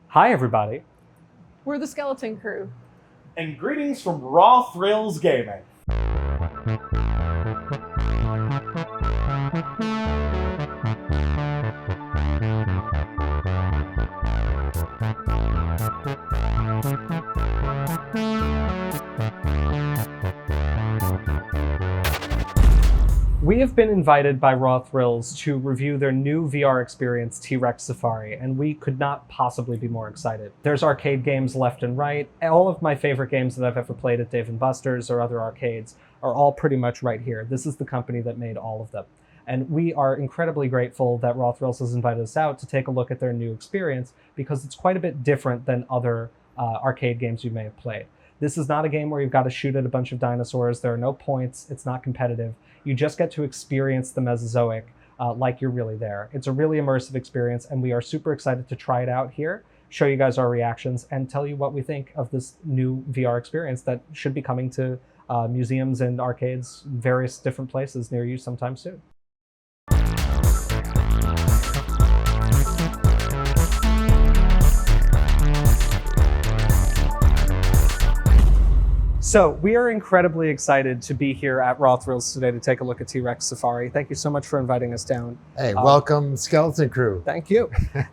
Hi, everybody. We're the Skeleton Crew. And greetings from RawThrills Gaming. We have been invited by RawThrills to review their new VR experience, T-Rex Safari, and we could not possibly be more excited. There's arcade games left and right. All of my favorite games that I've ever played at Dave & Buster's or other arcades are all pretty much right here. This is the company that made all of them. And we are incredibly grateful that RawThrills has invited us out to take a look at their new experience because it's quite a bit different than other arcade games you may have played. This is not a game where you've got to shoot at a bunch of dinosaurs. There are no points. It's not competitive. You just get to experience the Mesozoic like you're really there. It's a really immersive experience, and we are super excited to try it out here, show you guys our reactions, and tell you what we think of this new VR experience that should be coming to museums and arcades, various different places near you sometime soon. So we are incredibly excited to be here at RawThrills today to take a look at T-Rex Safari. Thank you so much for inviting us down. Hey, welcome, Skeleton Crew. Thank you.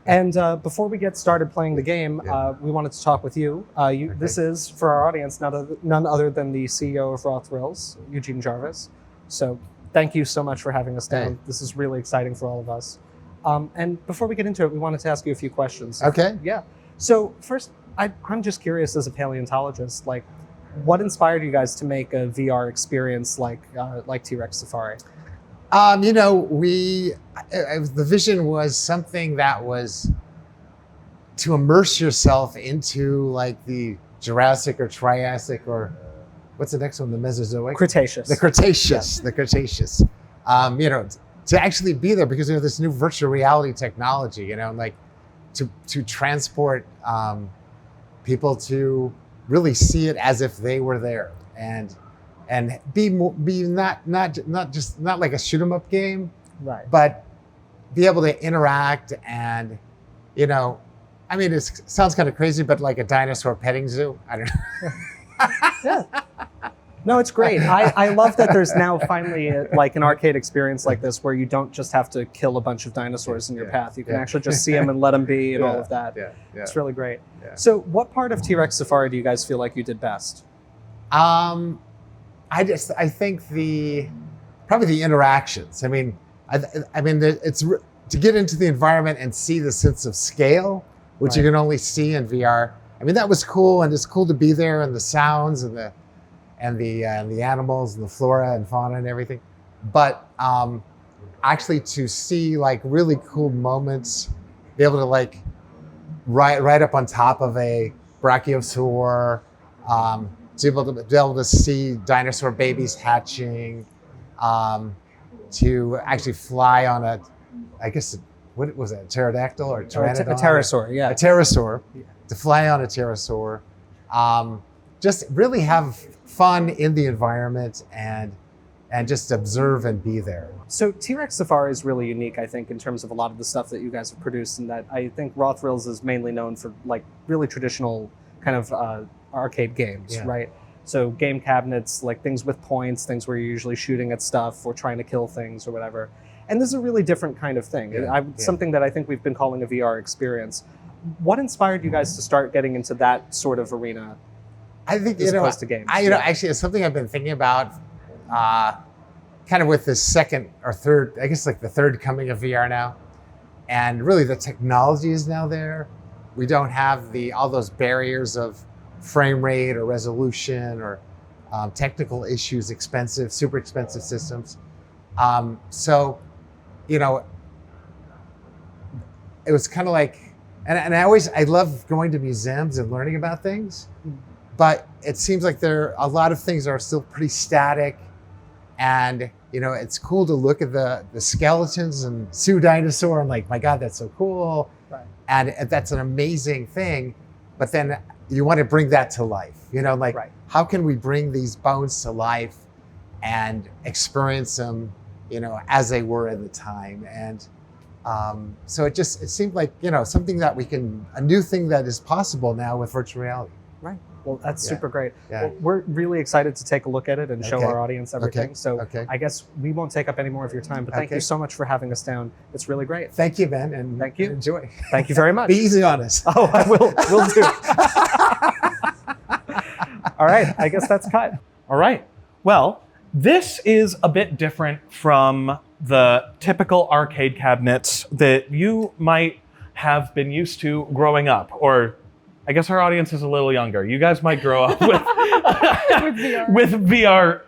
And before we get started playing the game, we wanted to talk with you. Okay. This is, for our audience, none other than the CEO of RawThrills, Eugene Jarvis. So thank you so much for having us down. Hey. This is really exciting for all of us. And before we get into it, we wanted to ask you a few questions. Okay. Yeah. So first, I'm just curious as a paleontologist, like, what inspired you guys to make a VR experience like T-Rex Safari? The vision was something that was to immerse yourself into like the Jurassic or Triassic or what's the next one? The Mesozoic? Cretaceous. The Cretaceous. Yeah. The Cretaceous. To actually be there because this new virtual reality technology, like to transport people to really see it as if they were there and be not like a shoot 'em up game, right? But be able to interact and it sounds kind of crazy, but like a dinosaur petting zoo. I don't know. Yeah. No, it's great. I love that there's now finally like an arcade experience like this where you don't just have to kill a bunch of dinosaurs in your path. You can actually just see them and let them be and all of that. Yeah. It's really great. Yeah. So what part of T-Rex Safari do you guys feel like you did best? I think probably the interactions. It's to get into the environment and see the sense of scale, which you can only see in VR. That was cool, and it's cool to be there, and the sounds and the animals and the flora and fauna and everything. But actually to see like really cool moments, be able to like right up on top of a brachiosaur, to be able to see dinosaur babies hatching, to actually fly on what was that, a pterodactyl or a pteranodon? A pterosaur, yeah. A pterosaur, to fly on a pterosaur. Just really have fun in the environment and just observe and be there. So T-Rex Safari is really unique, I think, in terms of a lot of the stuff that you guys have produced, and that I think RawThrills is mainly known for like really traditional kind of arcade games, right? So game cabinets, like things with points, things where you're usually shooting at stuff or trying to kill things or whatever. And this is a really different kind of thing. Something that I think we've been calling a VR experience. What inspired you guys to start getting into that sort of arena? I think as opposed to games. Actually, it's something I've been thinking about, kind of with the second or third, I guess like the third coming of VR now, and really the technology is now there. We don't have all those barriers of frame rate or resolution or technical issues, super expensive systems. So, it was kind of like, and I love going to museums and learning about things. But it seems like a lot of things are still pretty static, and it's cool to look at the skeletons and Sioux dinosaur and like, my God, that's so cool, right. And that's an amazing thing. But then you want to bring that to life, right. How can we bring these bones to life and experience them, as they were in the time? And So it seemed like, something that a new thing that is possible now with virtual reality. Right. Well, that's Yeah. super great. Yeah. Well, we're really excited to take a look at it and show Okay. our audience everything. Okay. So Okay. I guess we won't take up any more of your time, but thank Okay. you so much for having us down. It's really great. Thank you, Ben, and Thank you. enjoy. Thank you very much. Be easy on us. Oh, I will do. All right, I guess that's cut. All right. Well, this is a bit different from the typical arcade cabinets that you might have been used to growing up, or I guess our audience is a little younger. You guys might grow up with VR. with VR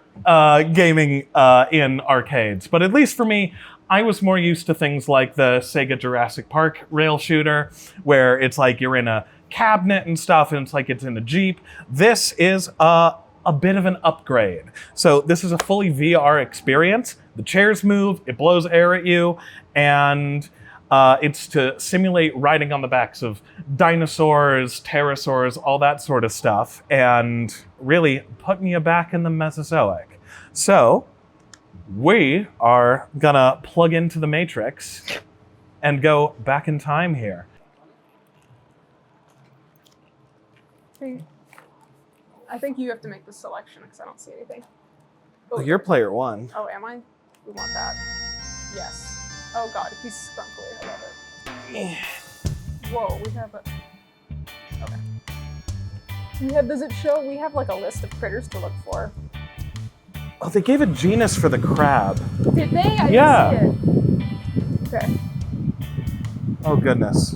gaming in arcades. But at least for me, I was more used to things like the Sega Jurassic Park rail shooter, where it's like you're in a cabinet and stuff, and it's like it's in a Jeep. This is a bit of an upgrade. So this is a fully VR experience. The chairs move, it blows air at you, and it's to simulate riding on the backs of dinosaurs, pterosaurs, all that sort of stuff, and really putting you back in the Mesozoic. So we are gonna plug into the Matrix and go back in time here. I think you have to make the selection because I don't see anything. Oh, You're player one. Oh, am I? We want that. Yes. Oh god, he's scrunkly. I love it. Whoa, we have a... Okay. Does it show, we have like a list of critters to look for. Oh, they gave a genus for the crab. Did they? I Yeah. didn't see it. Okay. Oh, goodness.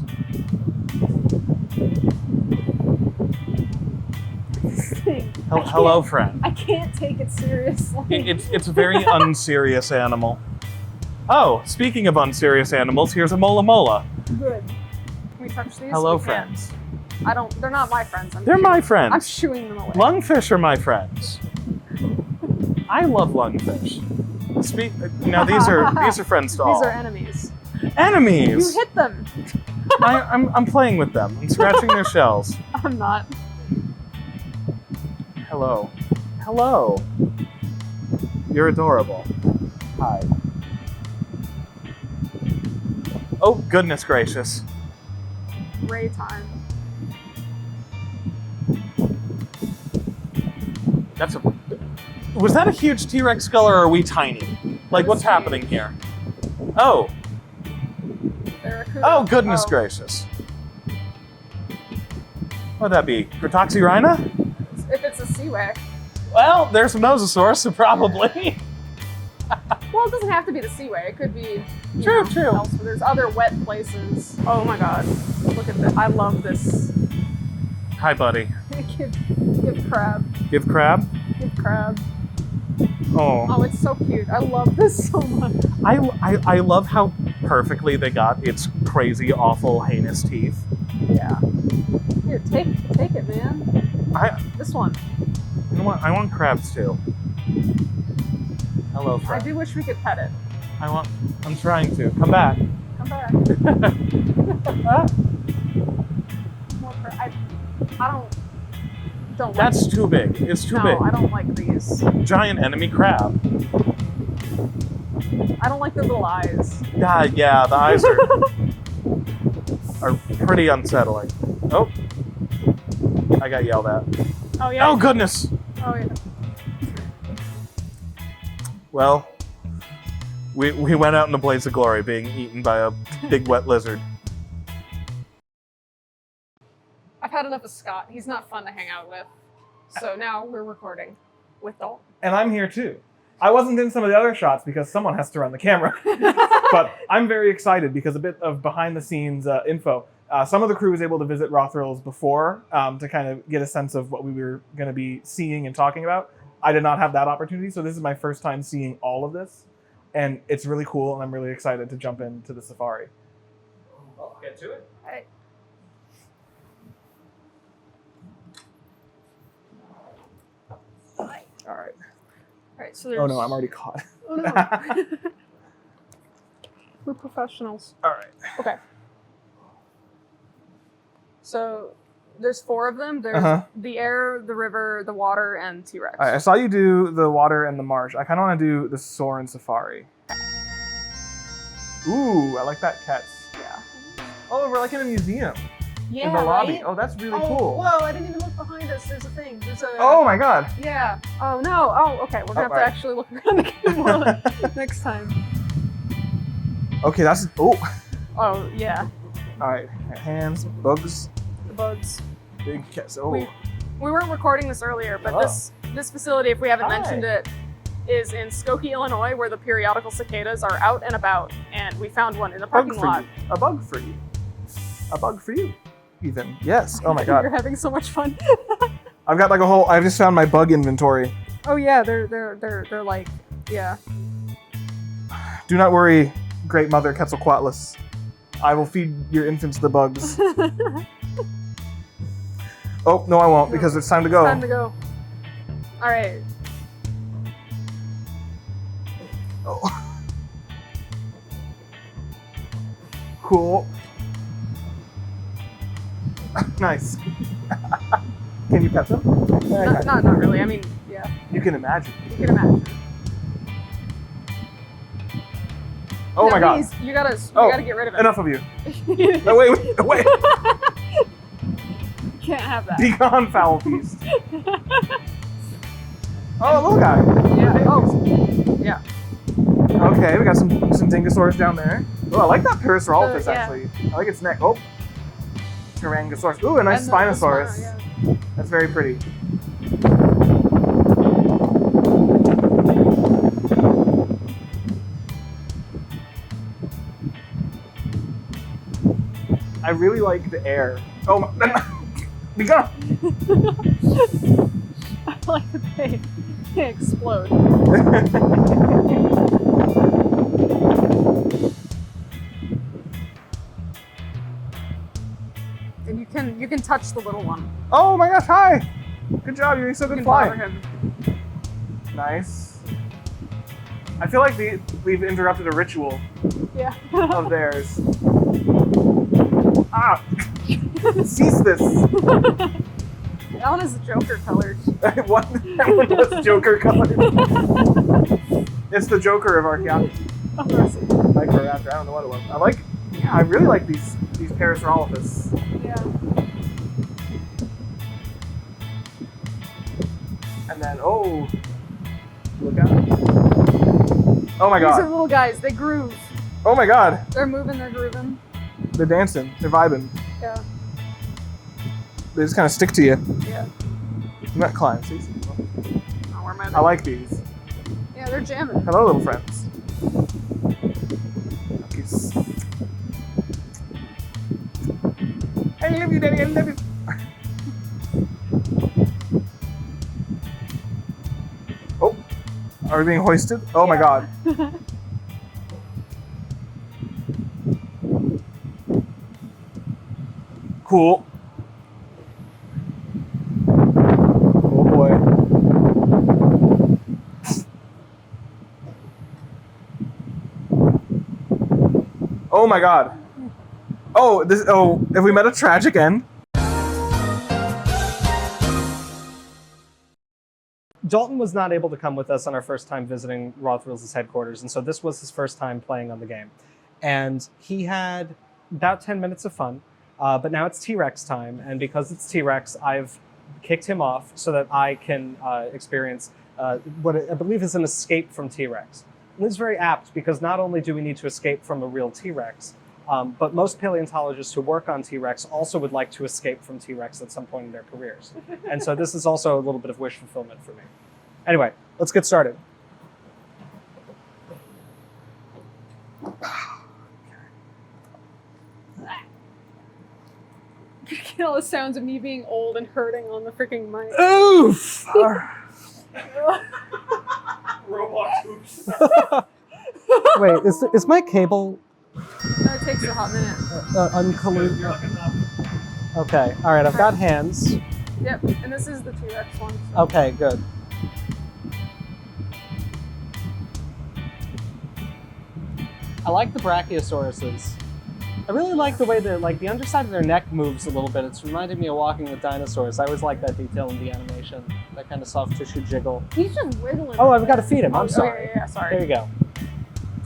Hello, friend. I can't take it seriously. It's a very unserious animal. Oh, speaking of unserious animals, here's a mola mola. Good. Can we touch these? Hello, We can't. friends. They're not my friends. They're my I'm friends. shooing them away. Lungfish are my friends. I love lungfish. Now these are friends to all. These are enemies. Enemies. You hit them. I'm playing with them. I'm scratching their shells. I'm not. Hello. Hello. You're adorable. Hi. Oh, goodness gracious. Ray time. Was that a huge T-Rex skull, or are we tiny? Like, what's happening here? Oh. Barracuda. Oh, goodness gracious. What'd that be? Cratoxyrhina? If it's a Seawack. Well, there's a Mosasaurus, so probably. Well, it doesn't have to be the Seaway. It could be True. elsewhere. There's other wet places. Oh my god. Look at this. I love this. Hi, buddy. Give crab. Give crab? Give crab. Oh. Oh, it's so cute. I love this so much. I love how perfectly they got its crazy, awful, heinous teeth. Yeah. Here, take it, man. This one. You know what? I want crabs too. Hello, I friend. do wish we could pet it. I'm trying to. Come back. Come back. More crab. I don't like That's too big. It's too no, big. I don't like these. Giant enemy crab. I don't like the little eyes. Yeah, the eyes are pretty unsettling. Oh. I got yelled at. Oh yeah. Oh, goodness. Oh yeah. Well, we went out in a blaze of glory being eaten by a big wet lizard. I've had enough of Scott. He's not fun to hang out with. So now we're recording with Dalton. And I'm here too. I wasn't in some of the other shots because someone has to run the camera. But I'm very excited because a bit of behind the scenes info. Some of the crew was able to visit RawThrills before to kind of get a sense of what we were going to be seeing and talking about. I did not have that opportunity, so this is my first time seeing all of this. And it's really cool, and I'm really excited to jump into the safari. Well, get to it. Hey. All right. All right, so there's... Oh no, I'm already caught. Oh, no. We're professionals. All right. Okay. So there's 4 of them. There's the air, the river, the water, and T-Rex. All right, I saw you do the water and the marsh. I kind of want to do the soar and safari. Ooh, I like that, cats. Yeah. Oh, we're like in a museum. Yeah, In the lobby. right? Oh, that's really Oh, cool. Whoa, I didn't even look behind us. There's a thing. There's a. Oh my god. Yeah. Oh no. Oh, okay. We're gonna have right. to actually look around the camera next time. Okay, that's. Oh. Oh yeah. All right. Hands, bugs, The bugs. big cats. Oh. We weren't recording this earlier, but Oh. this facility, if we haven't Hi. mentioned it, is in Skokie, Illinois, where the periodical cicadas are out and about, and we found one in the Bug parking for lot. you. A bug for you. A bug for you. Even. Yes. Oh my You're god. having so much fun. I've got like a whole. I just found my bug inventory. Oh yeah, they're like, yeah. Do not worry, great mother Quetzalcoatlus. I will feed your infants the bugs. Oh no, I won't because it's time to go. Time to go. All right. Oh. Cool. Nice. Can you pet them? Not really. I mean, yeah. You can imagine. You can imagine. Oh No, my god. please, you gotta Oh, get rid of it. Enough of you. No, wait. Can't have that. Be gone, foul beast. Oh, little guy. Yeah. Oh. Yeah. Okay, we got some dingosaurs down there. Oh, I like that Parasaurolophus Yeah. actually. I like its neck. Oh. Tyrannosaurus. Ooh, a nice And the Spinosaurus. spino, yeah. That's very pretty. I really like the air. Oh my. Be gone. I like that they explode. And you can touch the little one. Oh my gosh, hi! Good job, you're so You good can bother flying. him. Nice. I feel like we've interrupted a ritual Yeah. of theirs. Ah! Cease this! That one is Joker colored. That one was Joker colored. It's the Joker of archaeology. Oh, mercy. Like or after, I don't know what it was. I really like these Parasaurolophus. Yeah. And then, oh, look out. Oh my These are god. little guys. They groove. Oh my god. They're moving. They're grooving. They're dancing. They're vibing. Yeah. They just kind of stick to you. Yeah. I'm not climb. See? Oh, where am I? I like these. Yeah, they're jamming. Hello, little friends. Peace. I love you, Daddy. I love you. Oh, are we being hoisted? Oh my god. Cool. Oh boy. Oh my god. Oh, have we met a tragic end? Dalton was not able to come with us on our first time visiting RawThrills' headquarters, and so this was his first time playing on the game. And he had about 10 minutes of fun, but now it's T-Rex time, and because it's T-Rex, I've kicked him off so that I can experience what I believe is an escape from T-Rex. And this is very apt because not only do we need to escape from a real T-Rex, but most paleontologists who work on T-Rex also would like to escape from T-Rex at some point in their careers. And so this is also a little bit of wish fulfillment for me. Anyway, let's get started. You get all the sounds of me being old and hurting on the freaking mic. Oof! Robot hoops. Wait, is my cable No, it takes a hot minute. uncolluted? You're looking up. Okay, all right, I've got hands. Yep, and this is the T-Rex one. So. Okay, good. I like the brachiosauruses. I really like the way the underside of their neck moves a little bit. It's reminded me of Walking with Dinosaurs. I always like that detail in the animation, that kind of soft tissue jiggle. He's just wiggling. Oh, I've got to feed him. I'm sorry. Yeah, sorry. There you go.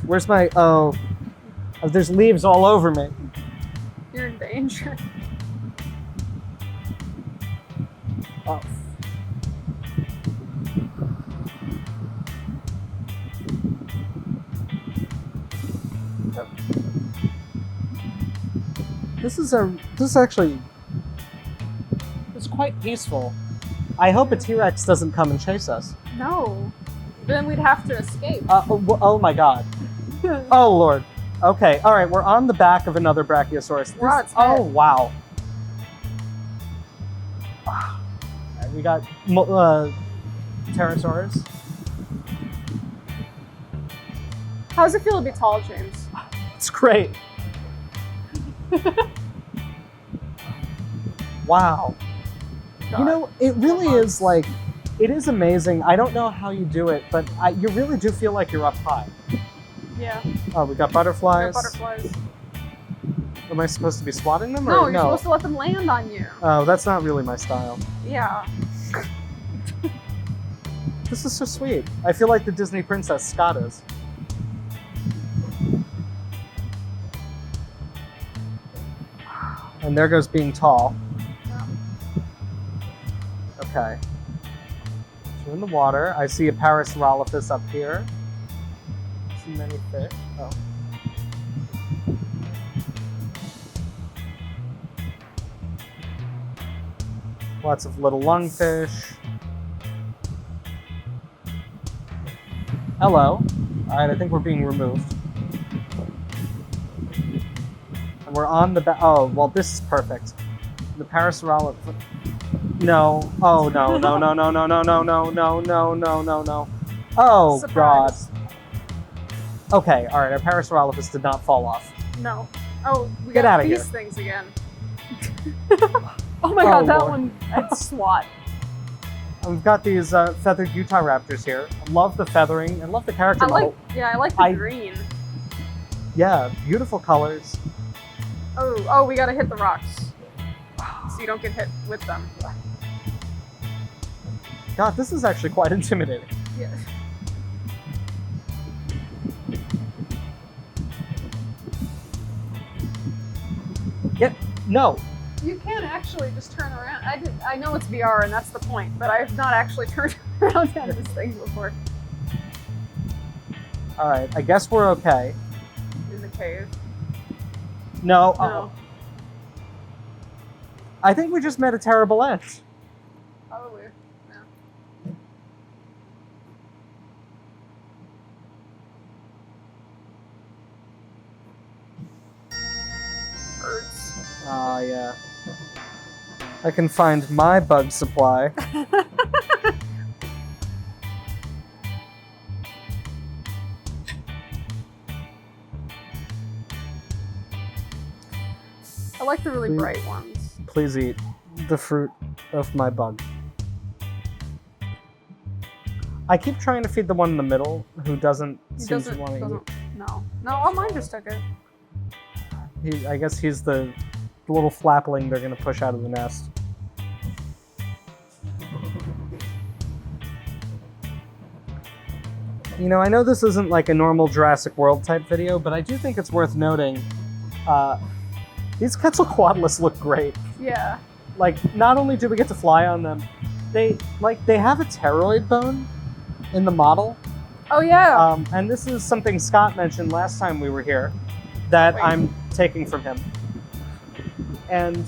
Where's my? Oh, There's leaves all over me. You're in danger. Oh. This is actually it's quite peaceful. I hope a T-Rex doesn't come and chase us. No. Then we'd have to escape. Oh my god. Oh lord. Okay, all right, we're on the back of another Brachiosaurus. We're on its Oh head. wow. We got pterosaurs. How does it feel to be tall, James? It's great. Wow. You know, it really is like, it is amazing. I don't know how you do it, but you really do feel like you're up high. Yeah. Oh, we got butterflies. Butterflies. Am I supposed to be swatting them? No, Or you're supposed to let them land on you. Oh, that's not really my style. Yeah. This is so sweet. I feel like the Disney princess Scott is. And there goes being tall. Yeah. Okay. So in the water, I see a Parasaurolophus up here. I see many fish. Oh. Lots of little lungfish. Hello. All right, I think we're being removed. And we're on the back. Oh, well, this is perfect. The Parasaurolophus. No. Oh, no, no, no, no, no, no, no, no, no, no, no, no, no. Oh, Surprise. God. Okay, all right, our Parasaurolophus did not fall off. No. Oh, we Get got outta these here. things again. Oh my god, Oh, that Lord. one I'd SWAT. And we've got these feathered Utah raptors here. I love the feathering. I love the character I like, model. yeah, I like the green. Yeah, beautiful colors. Oh, we gotta hit the rocks. So you don't get hit with them. God, this is actually quite intimidating. Yeah. No. You can actually just turn around. I know it's VR and that's the point, but I've not actually turned around on this thing before All right, I guess we're okay. in the cave. No. No. I think we just met a terrible end. Probably. Yeah. Birds. Oh, yeah. I can find my bug supply. I like the really Please. bright ones. Please eat the fruit of my bug. I keep trying to feed the one in the middle who doesn't He seem to want to doesn't. No. No, oh, mine just took it. eat. I guess he's the little flapling they're going to push out of the nest. You know, I know this isn't like a normal Jurassic World type video, but I do think it's worth noting. These Quetzalcoatlus look great. Yeah. Like, not only do we get to fly on them, they have a pteroid bone in the model. Oh yeah. And this is something Scott mentioned last time we were here that Wait. I'm taking from him. And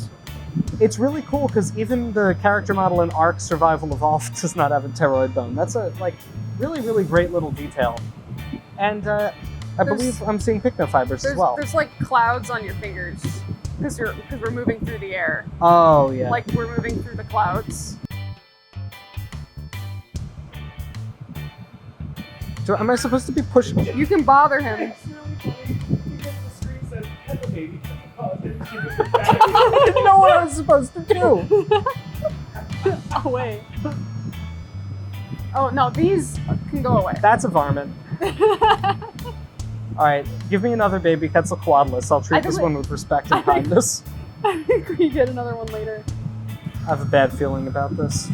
it's really cool because even the character model in Ark Survival Evolved does not have a pteroid bone. That's a really, really great little detail. And I believe I'm seeing pycnofibers as well. There's like clouds on your fingers because we're moving through the air. Oh, yeah. Like we're moving through the clouds. Am I supposed to be pushing? You can bother him. It's really funny because the screen says pet the baby. I didn't know what I was supposed to do. Oh wait. Oh no, these can go away. That's a varmint. All right, give me another baby Quetzalcoatlus. I'll treat I think this we- one with respect and kindness. I think we get another one later. I have a bad feeling about this.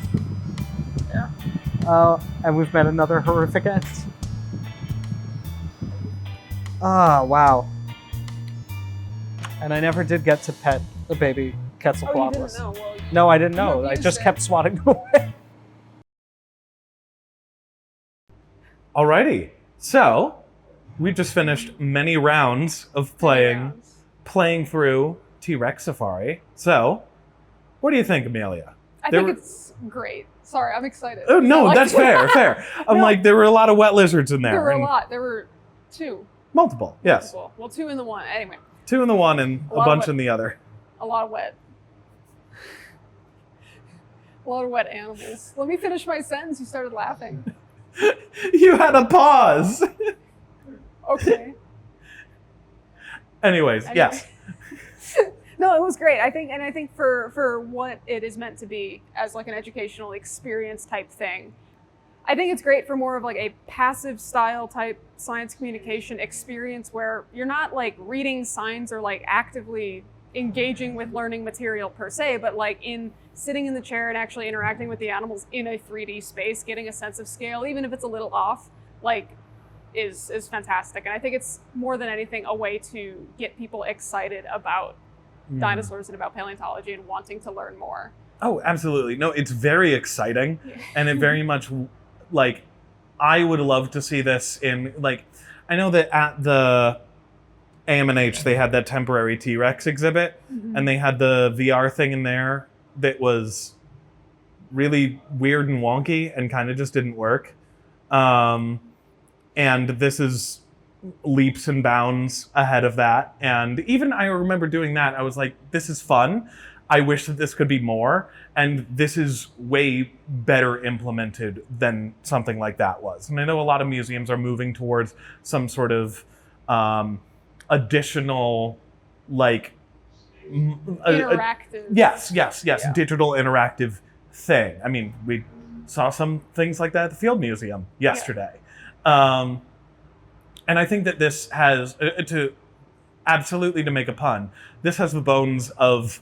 Yeah. And we've met another horrific end. Ah, wow. And I never did get to pet the baby Oh, you Quetzalcoatlus. didn't know. Well, No, I didn't know. You I abused just it. kept swatting them away. Alrighty. So, we just finished many rounds of playing through T-Rex Safari. So, what do you think, Amelia? I There think were- it's great. Sorry, I'm excited. Oh, no, I liked that's it. fair. I'm No. like, there were a lot of wet lizards in there. There were a and lot. There were 2. Multiple, yes. Multiple. Well, 2 in the one. Anyway, 2 in the one and A a lot of bunch wet- in the other. a lot of wet. A lot of wet animals. Let me finish my sentence. You started laughing. You had a pause. Okay. Anyways, Anyway. yes. No, it was great. I think for what it is meant to be as like an educational experience type thing, I think it's great for more of like a passive style type science communication experience where you're not like reading signs or like actively engaging with learning material per se, but like in sitting in the chair and actually interacting with the animals in a 3D space, getting a sense of scale, even if it's a little off, like is fantastic. And I think it's more than anything a way to get people excited about dinosaurs and about paleontology and wanting to learn more. Oh, absolutely. No, it's very exciting. Yeah. And it very much, like, I would love to see this in, like, I know that at the AMNH, they had that temporary T-Rex exhibit, and they had the VR thing in there that was really weird and wonky and kind of just didn't work. And this is leaps and bounds ahead of that. And even I remember doing that, I was like, this is fun. I wish that this could be more. And this is way better implemented than something like that was. And I know a lot of museums are moving towards some sort of additional, like... Interactive. Yes, Yeah. digital interactive thing. I mean, we saw some things like that at the Field Museum yesterday. And I think that this has, to make a pun, this has the bones of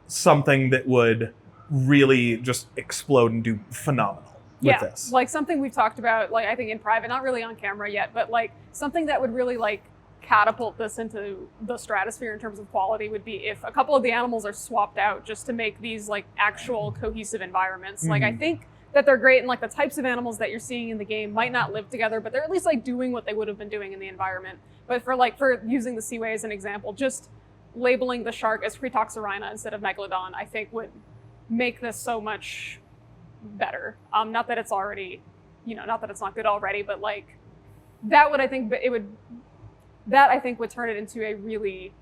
something that would really just explode and do phenomenal with this. Like something we've talked about, like I think in private, not really on camera yet, but like something that would really like catapult this into the stratosphere in terms of quality would be if a couple of the animals are swapped out just to make these like actual cohesive environments. Like I think that they're great, and like the types of animals that you're seeing in the game might not live together, but they're at least like doing what they would have been doing in the environment. But for using the seaway as an example, just labeling the shark as Cretoxorhina instead of Megalodon, I think would make this so much better. Not that it's already, not that it's not good already, but like that would, I think, would turn it into a really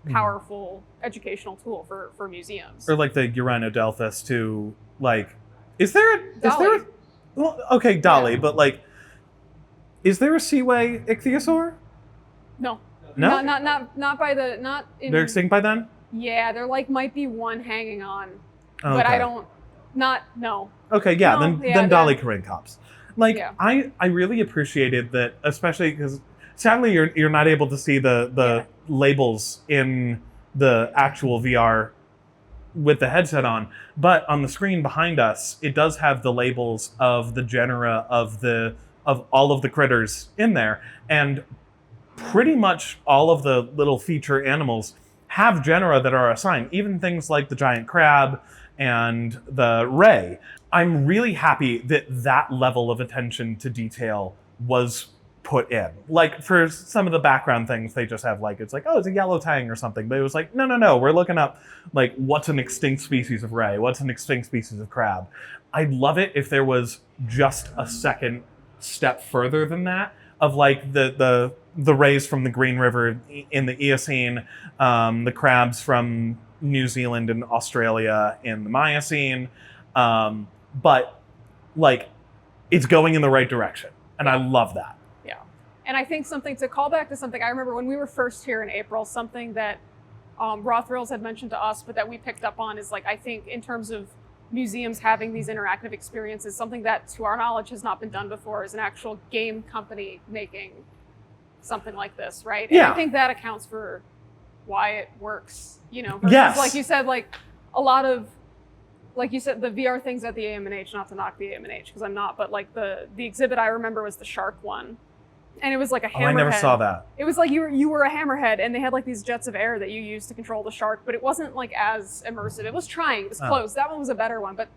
powerful educational tool for museums. Or like the Uranodelphis to, like, Dolly. well, okay, Dolly, Yeah. but like, is there a seaway ichthyosaur? No. No? Not by the, not in. They're extinct by then? Yeah, there like might be one hanging on, but Okay. I don't, no. Okay, yeah, No, then yeah, Dolly they're- Corincops. Like, Yeah. I really appreciated that, especially because sadly you're not able to see the labels in the actual VR with the headset on, but on the screen behind us, it does have the labels of the genera of all of the critters in there, and pretty much all of the little feature animals have genera that are assigned, even things like the giant crab and the ray. I'm really happy that that level of attention to detail was put in. Like for some of the background things, they just have like, it's like, oh, it's a yellow tang or something. But it was like, no, we're looking up like what's an extinct species of ray? What's an extinct species of crab? I'd love it if there was just a second step further than that of like the rays from the Green River in the Eocene, the crabs from New Zealand and Australia in the Miocene. But like it's going in the right direction. And I love that. Yeah. And I think something to call back to something, I remember when we were first here in April, something that RawThrills had mentioned to us, but that we picked up on is like, I think in terms of museums having these interactive experiences, something that to our knowledge has not been done before is an actual game company making something like this, right? And Yeah. I think that accounts for why it works, versus Yes. like you said, like a lot of, like you said, the VR things at the AMNH, not to knock the AMNH because I'm not, but like the exhibit I remember was the shark one. And it was like a hammerhead. Oh, I never saw that. It was like you were a hammerhead, and they had like these jets of air that you used to control the shark, but it wasn't like as immersive. It was trying. It was close. That one was a better one, but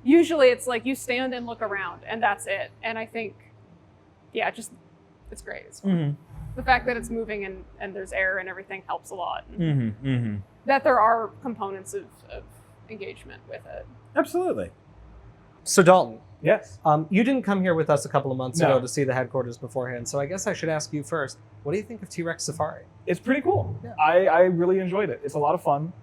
usually it's like you stand and look around, and that's it. And I think, yeah, just it's great. It's fun. The fact that it's moving and there's air and everything helps a lot. That there are components of engagement with it. Absolutely. So Dalton, Yes. you didn't come here with us a couple of months No. ago to see the headquarters beforehand, so I guess I should ask you first. What do you think of T-Rex Safari? It's pretty cool. Yeah. I really enjoyed it. It's a lot of fun.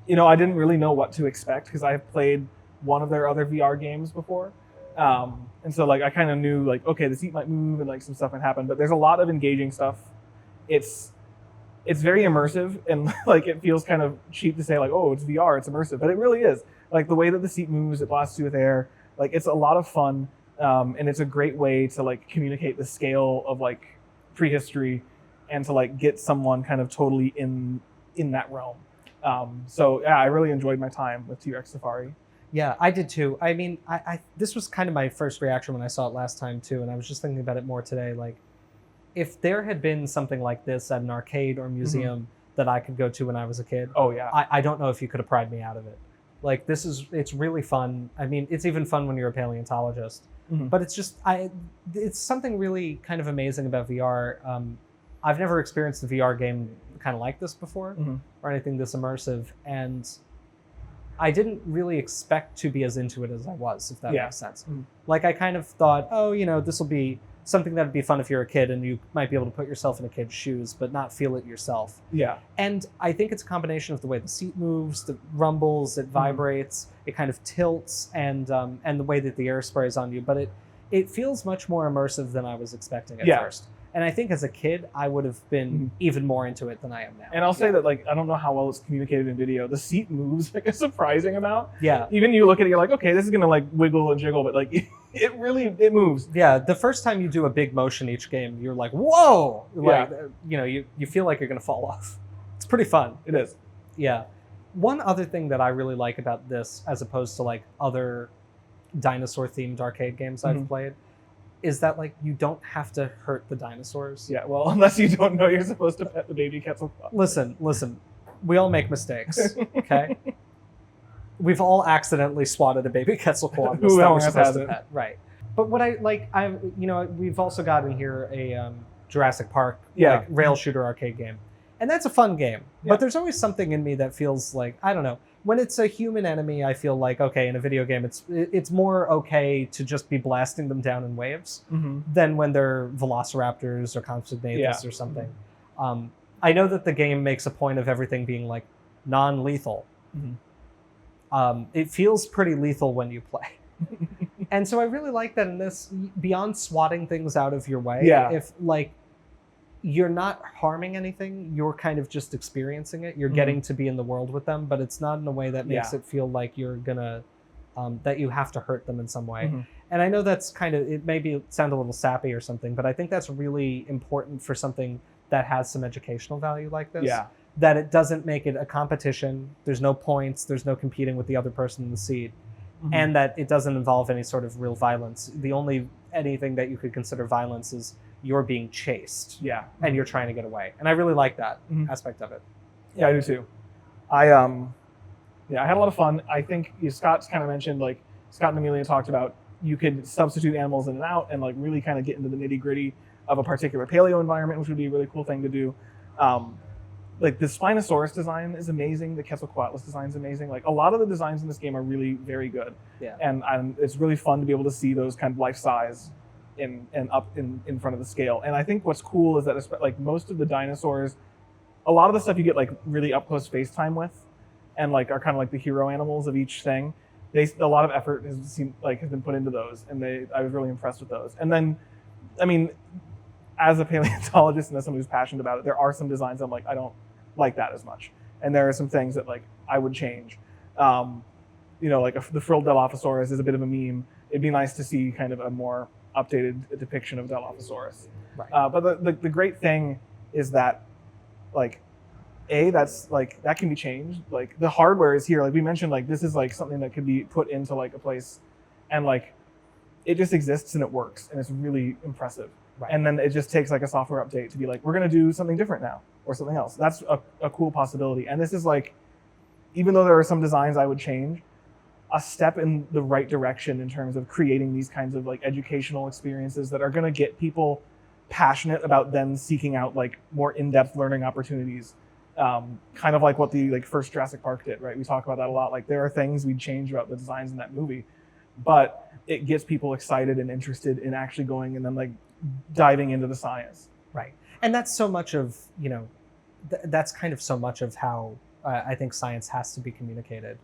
You know, I didn't really know what to expect because I played one of their other VR games before. And so like I kind of knew like, okay, the seat might move and like some stuff might happen, but there's a lot of engaging stuff. It's very immersive, and like it feels kind of cheap to say like, oh, it's VR, it's immersive, but it really is. Like the way that the seat moves, it blasts you with air. Like it's a lot of fun, and it's a great way to like communicate the scale of like prehistory, and to like get someone kind of totally in that realm. So yeah, I really enjoyed my time with T-Rex Safari. Yeah, I did too. I mean, I this was kind of my first reaction when I saw it last time too, and I was just thinking about it more today. Like, if there had been something like this at an arcade or museum that I could go to when I was a kid, Oh yeah. I don't know if you could have pried me out of it. Like, it's really fun. I mean, it's even fun when you're a paleontologist. But it's just, it's something really kind of amazing about VR. I've never experienced a VR game kind of like this before, or anything this immersive, and I didn't really expect to be as into it as I was, if that makes sense. Like, I kind of thought, oh, you know, this will be something that'd be fun if you're a kid and you might be able to put yourself in a kid's shoes, but not feel it yourself. Yeah. And I think it's a combination of the way the seat moves, the rumbles, it vibrates, it kind of tilts, and the way that the air sprays on you. But it feels much more immersive than I was expecting at first. And I think as a kid, I would have been even more into it than I am now. And I'll say that, like, I don't know how well it's communicated in video. The seat moves like a surprising amount. Yeah. Even you look at it, you're like, okay, this is gonna like wiggle and jiggle, but like it moves. Yeah, the first time you do a big motion each game, you're like, whoa! Like, you know, you feel like you're gonna fall off. It's pretty fun. It is. Yeah. One other thing that I really like about this, as opposed to like other dinosaur-themed arcade games I've played, is that like you don't have to hurt the dinosaurs. Yeah, well, unless you don't know you're supposed to pet the baby Quetzalcoatl. Listen, we all make mistakes, okay? We've all accidentally swatted a baby Quetzalcoatl Who that we're else supposed to hasn't? pet, right? But what we've also got in here a Jurassic Park like, rail shooter arcade game, and that's a fun game. Yeah. But there's always something in me that feels like, I don't know. When it's a human enemy, I feel like, okay, in a video game, it's more okay to just be blasting them down in waves than when they're velociraptors or consignathus or something. I know that the game makes a point of everything being like non-lethal. It feels pretty lethal when you play. And so I really like that in this, beyond swatting things out of your way, if like you're not harming anything, you're kind of just experiencing it. You're getting to be in the world with them, but it's not in a way that makes it feel like you're gonna, that you have to hurt them in some way. And I know that's kind of, it maybe sound a little sappy or something, but I think that's really important for something that has some educational value like this. Yeah. That it doesn't make it a competition. There's no points. There's no competing with the other person in the seat. And that it doesn't involve any sort of real violence. The only anything that you could consider violence is you're being chased. Yeah. And you're trying to get away. And I really like that aspect of it. Yeah, I do too. I had a lot of fun. I think Scott's kind of mentioned, like Scott and Amelia talked about, you could substitute animals in and out and like really kind of get into the nitty gritty of a particular paleo environment, which would be a really cool thing to do. Like the Spinosaurus design is amazing. The Quetzalcoatl design is amazing. Like a lot of the designs in this game are really very good. Yeah. And it's really fun to be able to see those kind of life size in front of the scale. And I think what's cool is that like most of the dinosaurs, a lot of the stuff you get like really up close face time with, and like are kind of like the hero animals of each thing. A lot of effort has been put into those, and I was really impressed with those. And then, I mean, as a paleontologist and as someone who's passionate about it, there are some designs I'm like, I don't like that as much. And there are some things that like I would change. Like the frilled Dilophosaurus is a bit of a meme. It'd be nice to see kind of a more updated depiction of Dilophosaurus. Right. But the great thing is that like, that's like, that can be changed. Like the hardware is here. Like we mentioned, like this is like something that could be put into like a place, and like it just exists and it works and it's really impressive. Right. And then it just takes like a software update to be like, we're going to do something different now or something else. That's a cool possibility. And this is like, even though there are some designs I would change, a step in the right direction in terms of creating these kinds of like educational experiences that are going to get people passionate about then seeking out like more in-depth learning opportunities. Kind of like what the like first Jurassic Park did, right? We talk about that a lot. Like there are things we'd change about the designs in that movie, but it gets people excited and interested in actually going and then like diving into the science. Right. And that's so much of, you know, that's kind of so much of how I think science has to be communicated,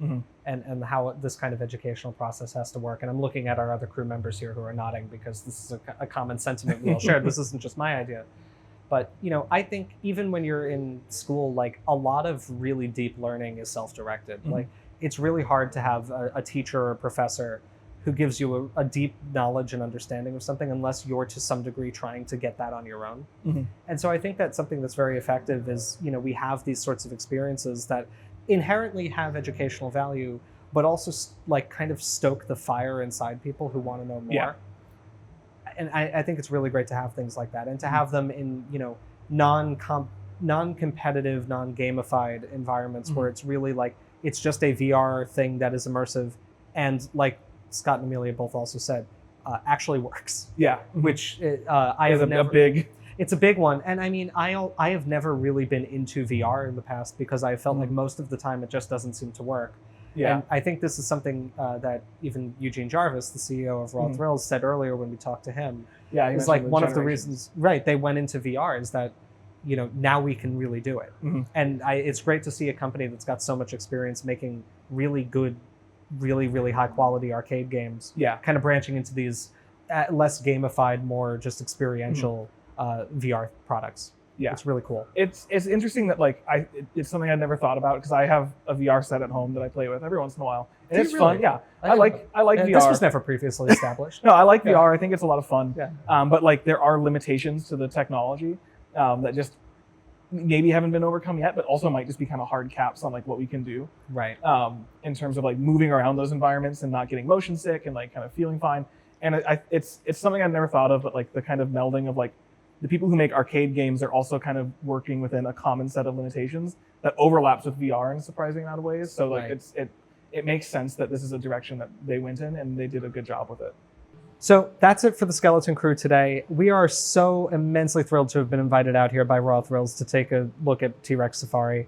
and how this kind of educational process has to work. And I'm looking at our other crew members here who are nodding because this is a common sentiment we all share. This isn't just my idea. But, you know, I think even when you're in school, like a lot of really deep learning is self-directed. Like it's really hard to have a teacher or a professor who gives you a deep knowledge and understanding of something unless you're to some degree trying to get that on your own. And so I think that's something that's very effective is, you know, we have these sorts of experiences that inherently have educational value, but also like kind of stoke the fire inside people who want to know more. Yeah. And I think it's really great to have things like that and to have them in, you know, non-competitive, non-gamified environments where it's really like, it's just a VR thing that is immersive and like Scott and Amelia both also said, actually works. Yeah. Which I have never... It's a big one. And I mean, I have never really been into VR in the past because I felt like most of the time it just doesn't seem to work. Yeah. And I think this is something that even Eugene Jarvis, the CEO of RawThrills, said earlier when we talked to him. Yeah, it's like one of the reasons, right, they went into VR is that, you know, now we can really do it. And it's great to see a company that's got so much experience making really good, really, really high quality arcade games. Yeah. Kind of branching into these less gamified, more just experiential VR products. Yeah. It's really cool. It's interesting that like it's something I'd never thought about because I have a VR set at home that I play with every once in a while. And Do it's you really? fun. Yeah. I like VR. This was never previously established. No, I like VR. I think it's a lot of fun. Yeah. But like there are limitations to the technology that just maybe haven't been overcome yet, but also might just be kind of hard caps on like what we can do. Right. In terms of like moving around those environments and not getting motion sick and like kind of feeling fine. And it's something I've never thought of, but like the kind of melding of like the people who make arcade games are also kind of working within a common set of limitations that overlaps with VR in a surprising amount of ways. So like it makes sense that this is a direction that they went in and they did a good job with it. So that's it for the Skeleton Crew today. We are so immensely thrilled to have been invited out here by RawThrills to take a look at T-Rex Safari.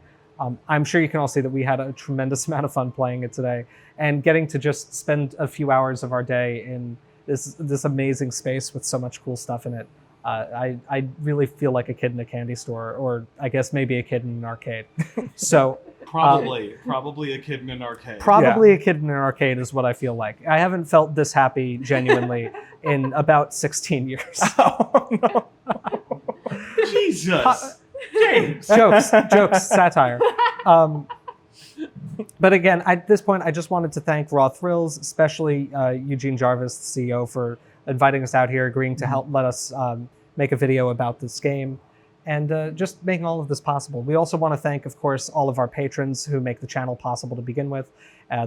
I'm sure you can all see that we had a tremendous amount of fun playing it today and getting to just spend a few hours of our day in this amazing space with so much cool stuff in it. I really feel like a kid in a candy store, or I guess maybe a kid in an arcade. So probably a kid in an arcade. Probably a kid in an arcade is what I feel like. I haven't felt this happy genuinely in about 16 years. Oh, no. Jesus. James. Jokes, satire. But again, at this point, I just wanted to thank RawThrills, especially Eugene Jarvis, the CEO, for inviting us out here, agreeing to help let us make a video about this game, and just making all of this possible. We also want to thank, of course, all of our patrons who make the channel possible to begin with.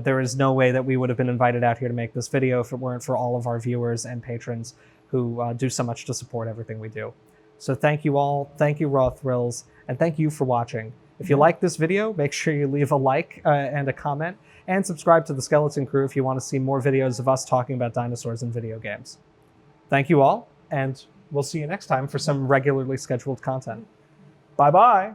There is no way that we would have been invited out here to make this video if it weren't for all of our viewers and patrons who do so much to support everything we do. So thank you all, thank you RawThrills, and thank you for watching. If you like this video, make sure you leave a like and a comment, and subscribe to the Skeleton Crew if you want to see more videos of us talking about dinosaurs in video games. Thank you all, and we'll see you next time for some regularly scheduled content. Bye-bye.